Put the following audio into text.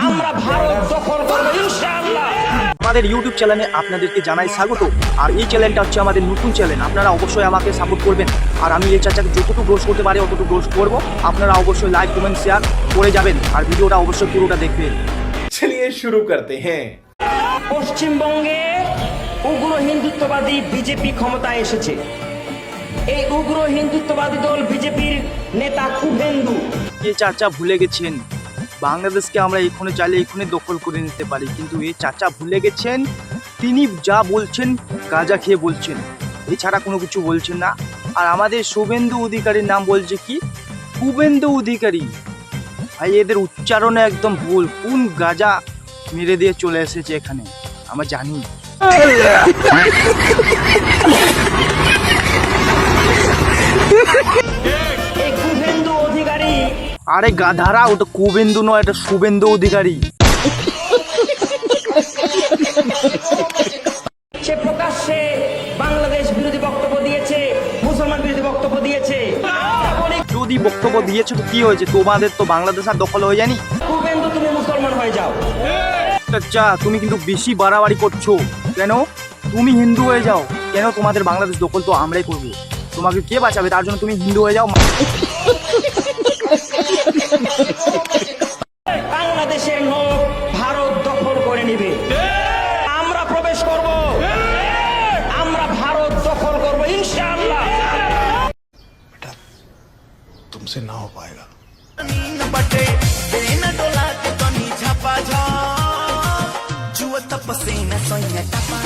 আমরা ভারত দখল করব ইনশাআল্লাহ। আমাদের ইউটিউব চ্যানেলে আপনাদেরকে জানাই স্বাগত। আর এই চ্যানেলটা হচ্ছে আমাদের নতুন চ্যানেল, আপনারা অবশ্যই আমাকে সাপোর্ট করবেন। আর আমি এই চাচাকে যতটুকু রোস্ট করতে পারি অতটুকু রোস্ট করবো। আপনারা অবশ্যই লাইক কমেন্ট শেয়ার করে যাবেন আর ভিডিওটা অবশ্যই পুরোটা দেখবেন। चलिए शुरू करते हैं। পশ্চিমবঙ্গে উগ্র হিন্দুত্ববাদী বিজেপি ক্ষমতায় এসেছে। এই উগ্র হিন্দুত্ববাদী দল বিজেপির নেতা শুভেন্দু এই চাচা ভুলে গেছেন বাংলাদেশকে আমরা এখানে চাইলে এখানে দখল করে নিতে পারি, কিন্তু এই চাচা ভুলে গেছেন তিনি যা বলছেন গাঁজা খেয়ে বলছেন, এছাড়া কোনো কিছু বলছেন না। আর আমাদের শুভেন্দু অধিকারীর নাম বলছে কি শুভেন্দু অধিকারী। ভাই এদের উচ্চারণে একদম ভুল, কোন গাঁজা মেরে দিয়ে চলে এসেছে এখানে আমরা জানি। এই শুভেন্দু অধিকারী আরে গাধারা, ওটা কুবেন্দু নয়, এটা শুভেন্দু অধিকারী। সে প্রকাশ্যে বাংলাদেশ বিরোধী বক্তব্য দিয়েছে, মুসলমান বিরোধী বক্তব্য দিয়েছে। যদি বক্তব্য দিয়েছো তো কি হয়েছে, তোমাদের তো বাংলাদেশ আর দখল হয়ে যায়নি। শুভেন্দু তুমি মুসলমান হয়ে যাও। আচ্ছা তুমি কিন্তু বেশি বাড়াবাড়ি করছো। কেন তুমি হিন্দু হয়ে যাও, কেন তোমাদের বাংলাদেশ দখল তো আমরাই করবো, তোমাকে কে বাঁচাবে, তার জন্য তুমি হিন্দু হয়ে যাও। বাংলাদেশের লোক ভারত দখল করে নেবে, আমরা প্রবেশ করব, আমরা ভারত দখল করব ইনশাআল্লাহ। तुमसे ना हो पाएगा। पसीना सोया टपा